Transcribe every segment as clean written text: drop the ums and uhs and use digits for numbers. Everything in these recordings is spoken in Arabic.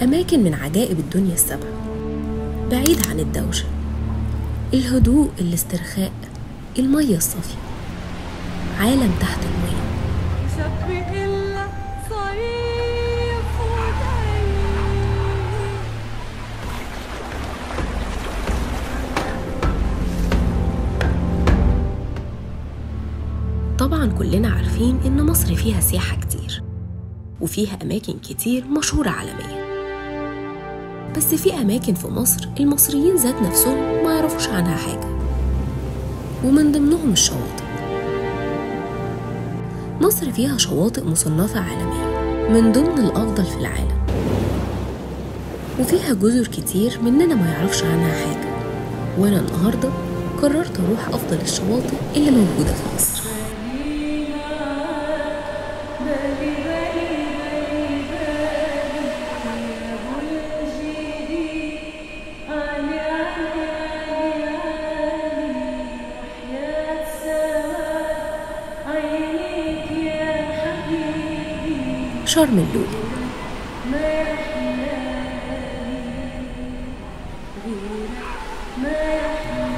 أماكن من عجائب الدنيا السبع، بعيد عن الدوشة، الهدوء، الاسترخاء، المية الصافية، عالم تحت المية. طبعا كلنا عارفين إن مصر فيها سياحة كتير وفيها أماكن كتير مشهورة عالميا، بس في أماكن في مصر المصريين ذات نفسهم ما يعرفوش عنها حاجة، ومن ضمنهم الشواطئ. مصر فيها شواطئ مصنفة عالميا من ضمن الأفضل في العالم، وفيها جزر كتير مننا ما يعرفش عنها حاجة، وأنا النهاردة قررت أروح أفضل الشواطئ اللي موجودة في مصر. شرم اللولي.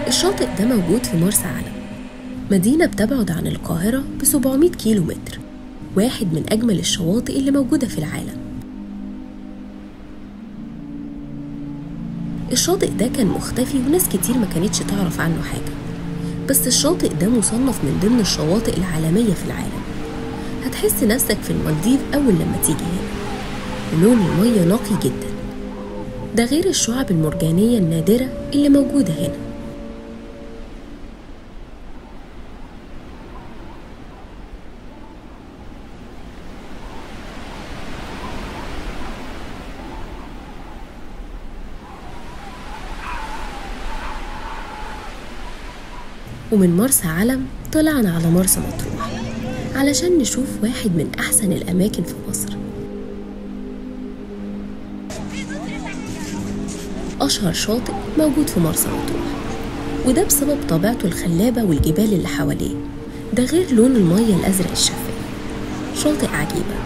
الشاطئ ده موجود في مرسى علم، مدينة بتبعد عن القاهرة ب700 كيلو متر، واحد من أجمل الشواطئ اللي موجودة في العالم. الشاطئ ده كان مختفي وناس كتير ما كانتش تعرف عنه حاجة، بس الشاطئ ده مصنف من ضمن الشواطئ العالمية في العالم. هتحس نفسك في المالديف أول لما تيجي هنا، لون المية نقي جدا، ده غير الشعاب المرجانية النادرة اللي موجودة هنا. ومن مرسى علم طلعنا على مرسى مطروح علشان نشوف واحد من أحسن الأماكن في مصر. أشهر شاطئ موجود في مرسى مطروح، وده بسبب طبيعته الخلابة والجبال اللي حواليه، ده غير لون المية الأزرق الشفاف. شاطئ عجيبة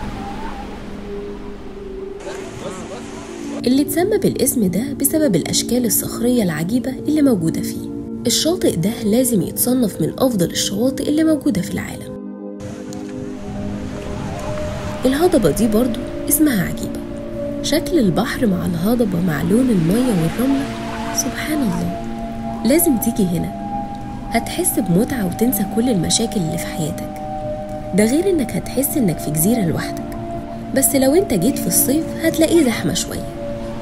اللي اتسمى بالاسم ده بسبب الأشكال الصخرية العجيبة اللي موجودة فيه. الشاطئ ده لازم يتصنف من أفضل الشواطئ اللي موجودة في العالم. الهضبة دي برضو اسمها عجيبة، شكل البحر مع الهضبة مع لون المية والرملة، سبحان الله. لازم تيجي هنا، هتحس بمتعة وتنسى كل المشاكل اللي في حياتك، ده غير انك هتحس انك في جزيرة لوحدك. بس لو انت جيت في الصيف هتلاقيه زحمة شوية،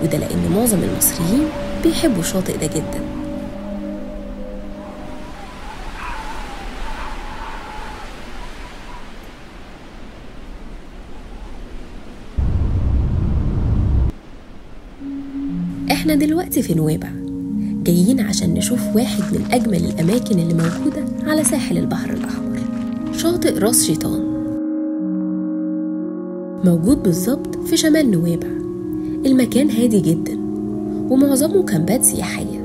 وده لأن معظم المصريين بيحبوا الشاطئ ده جدا. احنا دلوقتي في نويبع، جايين عشان نشوف واحد من أجمل الأماكن اللي موجودة على ساحل البحر الأحمر، شاطئ راس شيطان. موجود بالظبط في شمال نويبع. المكان هادي جدا ومعظمه كامبات سياحية،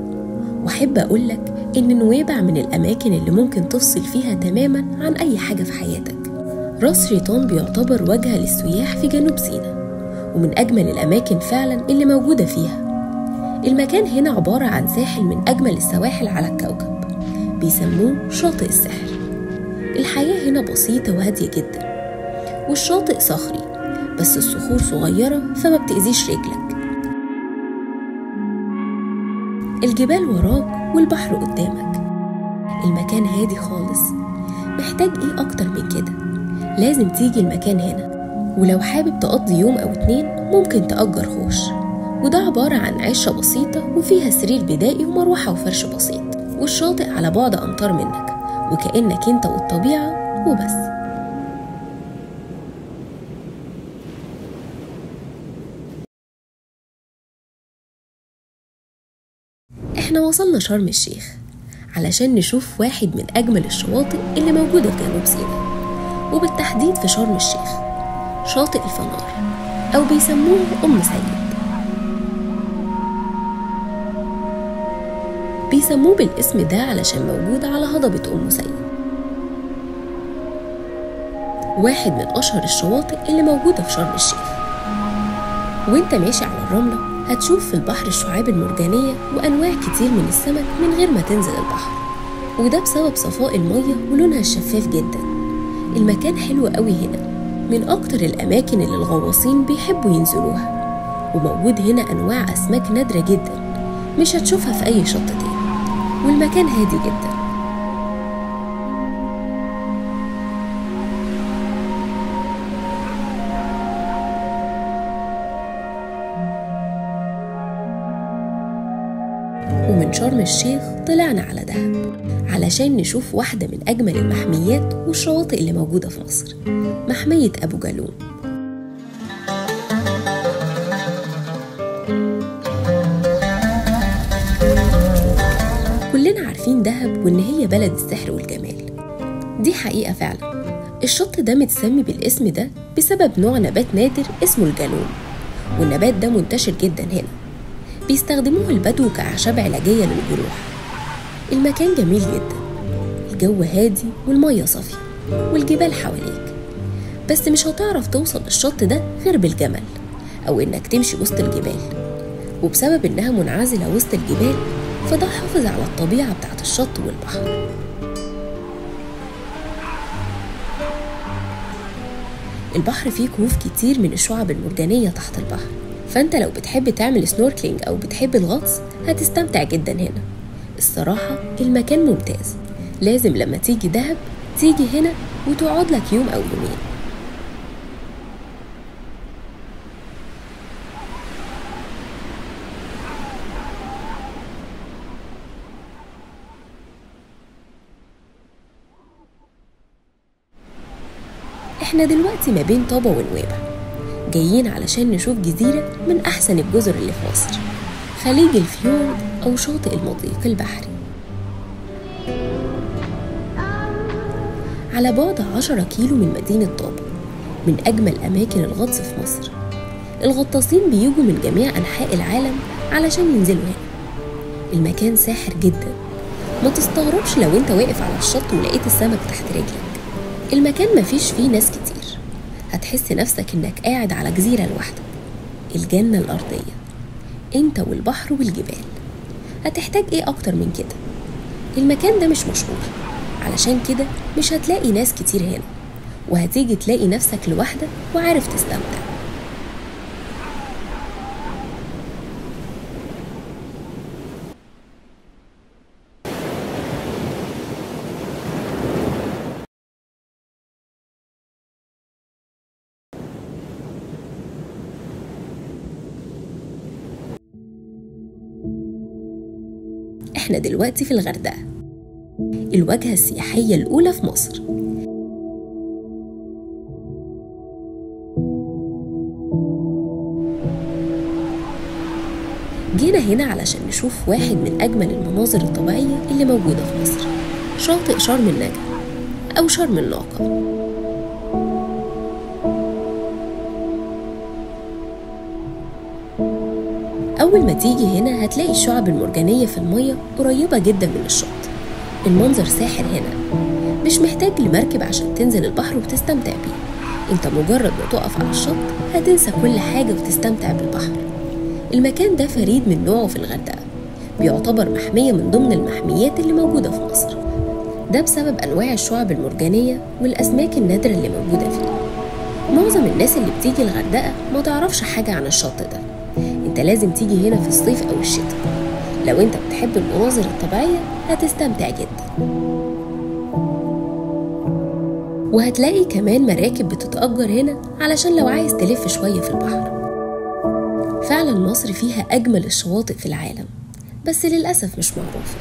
وأحب أقولك إن نويبع من الأماكن اللي ممكن تفصل فيها تماما عن أي حاجة في حياتك. راس شيطان بيعتبر واجهة للسياح في جنوب سيناء، ومن أجمل الأماكن فعلا اللي موجودة فيها. المكان هنا عبارة عن ساحل من أجمل السواحل على الكوكب، بيسموه شاطئ السحر. الحياة هنا بسيطة وهادية جدا، والشاطئ صخري بس الصخور صغيرة فما بتأذيش رجلك. الجبال وراك والبحر قدامك. المكان هادي خالص، محتاج ايه أكتر من كده؟ لازم تيجي المكان هنا. ولو حابب تقضي يوم أو 2 ممكن تأجر خوش، وده عبارة عن عشة بسيطة وفيها سرير بدائي ومروحة وفرش بسيط، والشاطئ على بعد أمتار منك، وكأنك انت والطبيعة وبس. احنا وصلنا شرم الشيخ علشان نشوف واحد من أجمل الشواطئ اللي موجودة في جنوب سيناء، وبالتحديد في شرم الشيخ، شاطئ الفنار أو بيسموه أم سيد. بيسموه بالاسم ده علشان موجود على هضبة أم سيد، واحد من أشهر الشواطئ اللي موجودة في شرم الشيخ. وانت ماشي على الرملة هتشوف في البحر الشعاب المرجانية وأنواع كتير من السمك من غير ما تنزل البحر، وده بسبب صفاء المية ولونها الشفاف جدا. المكان حلو قوي هنا، من أكتر الأماكن اللي الغواصين بيحبوا ينزلوها، وموجود هنا أنواع أسماك نادرة جدا مش هتشوفها في أي شط تاني، والمكان هادي جدا. ومن شرم الشيخ طلعنا على دهب علشان نشوف واحدة من أجمل المحميات والشواطئ اللي موجودة في مصر، محمية أبو جالوم. كلنا عارفين دهب وإن هي بلد السحر والجمال، دي حقيقة فعلا. الشط ده متسمي بالاسم ده بسبب نوع نبات نادر اسمه الجالوم، والنبات ده منتشر جدا هنا، بيستخدموه البدو كأعشاب علاجية للجروح. المكان جميل جدا، الجو هادي والمية صافية والجبال حواليك، بس مش هتعرف توصل للشط ده غير بالجمل أو إنك تمشي وسط الجبال، وبسبب إنها منعزلة وسط الجبال فده حافظ على الطبيعة بتاعت الشط والبحر. البحر فيه كهوف كتير من الشعب المرجانية تحت البحر، فأنت لو بتحب تعمل سنوركلينج أو بتحب الغطس هتستمتع جدا هنا. الصراحة المكان ممتاز، لازم لما تيجي دهب تيجي هنا وتقعد لك يوم أو يومين. احنا دلوقتي ما بين طابة ونويبع، جايين علشان نشوف جزيرة من أحسن الجزر اللي في مصر، خليج الفيورد أو شاطئ المضيق البحري. على بعد 10 كيلو من مدينة طابة، من أجمل أماكن الغطس في مصر. الغطاسين بيجوا من جميع أنحاء العالم علشان ينزلوا هنا. المكان ساحر جدا، ما تستغربش لو انت واقف على الشط ولقيت السمك تحت رجلك. المكان مفيش فيه ناس كتير، هتحس نفسك انك قاعد على جزيرة لوحدك، الجنة الأرضية، انت والبحر والجبال. هتحتاج ايه اكتر من كده؟ المكان ده مش مشهور، علشان كده مش هتلاقي ناس كتير هنا، وهتيجي تلاقي نفسك لوحدك وعارف تستمتع. احنا دلوقتي في الغردقة، الوجهة السياحية الأولى في مصر. جينا هنا علشان نشوف واحد من أجمل المناظر الطبيعية اللي موجودة في مصر، شاطئ شرم النجا أو شرم الناقة. أول ما تيجي هنا هتلاقي الشعب المرجانية في المية قريبة جدا من الشط. المنظر ساحر هنا، مش محتاج لمركب عشان تنزل البحر وتستمتع بيه، انت مجرد ما تقف على الشط هتنسى كل حاجة وتستمتع بالبحر. المكان ده فريد من نوعه في الغردقة، بيعتبر محمية من ضمن المحميات اللي موجودة في مصر، ده بسبب أنواع الشعب المرجانية والأسماك النادرة اللي موجودة فيه. معظم الناس اللي بتيجي الغردقة ما تعرفش حاجة عن الشط ده، انت لازم تيجي هنا في الصيف أو الشتاء. لو انت بتحب المناظر الطبيعية هتستمتع جدا، وهتلاقي كمان مراكب بتتأجر هنا علشان لو عايز تلف شوية في البحر. فعلا مصر فيها أجمل الشواطئ في العالم، بس للأسف مش معروفة.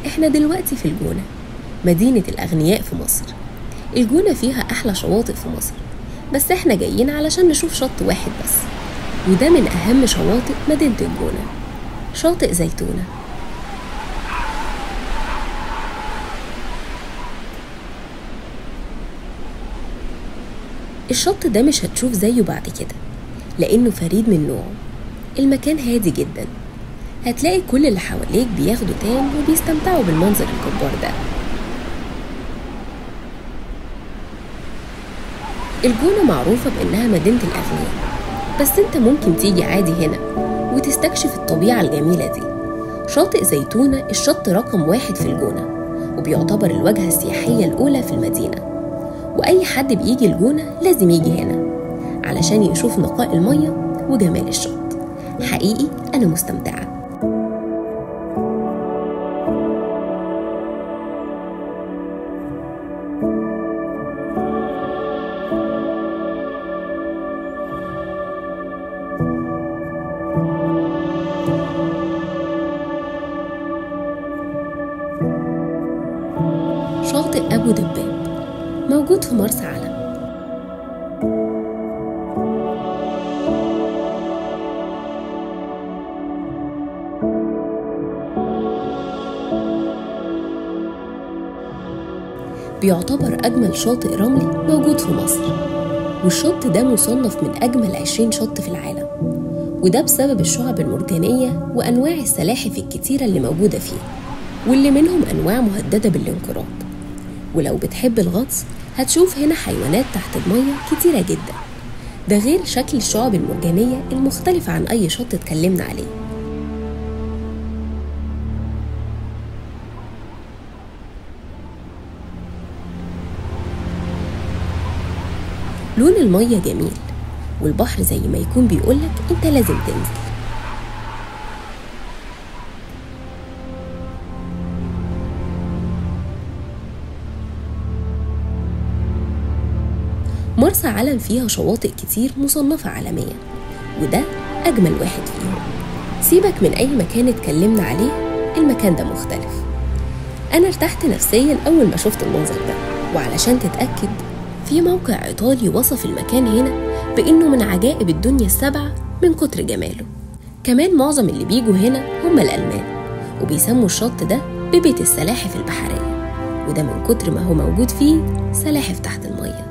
احنا دلوقتي في الجونة، مدينة الأغنياء في مصر. الجونة فيها أحلى شواطئ في مصر، بس احنا جايين علشان نشوف شط واحد بس، وده من أهم شواطئ مدينة الجونة، شاطئ زيتونة. الشط ده مش هتشوف زيه بعد كده، لأنه فريد من نوعه. المكان هادي جدا، هتلاقي كل اللي حواليك بياخدوا تان وبيستمتعوا بالمنظر الجبار ده. الجونة معروفة بإنها مدينة الأغنياء، بس انت ممكن تيجي عادي هنا وتستكشف الطبيعة الجميلة دي. شاطئ زيتونة الشط رقم 1 في الجونة، وبيعتبر الواجهة السياحية الأولى في المدينة، وأي حد بيجي الجونة لازم يجي هنا علشان يشوف نقاء المية وجمال الشط. حقيقي أنا مستمتعة. شاطئ أبو دباب موجود في مرسى علم. بيعتبر أجمل شاطئ رملي موجود في مصر، والشط ده مصنف من أجمل 20 شط في العالم، وده بسبب الشعب المرجانية وأنواع السلاحف الكتيرة اللي موجودة فيه، واللي منهم أنواع مهددة بالانقراض. ولو بتحب الغطس هتشوف هنا حيوانات تحت المية كتيرة جدا، ده غير شكل الشعب المرجانية المختلفة عن أي شط اتكلمنا عليه. لون المية جميل، والبحر زي ما يكون بيقولك انت لازم تنزل. مرسى علم فيها شواطئ كتير مصنفة عالميا، وده أجمل واحد فيهم. سيبك من أي مكان اتكلمنا عليه، المكان ده مختلف. أنا ارتحت نفسيا أول ما شفت المنظر ده، وعلشان تتأكد في موقع إيطالي وصف المكان هنا بإنه من عجائب الدنيا السبعة من كتر جماله. كمان معظم اللي بيجوا هنا هم الألمان، وبيسموا الشط ده ببيت السلاحف البحرية، وده من كتر ما هو موجود فيه سلاحف تحت المية.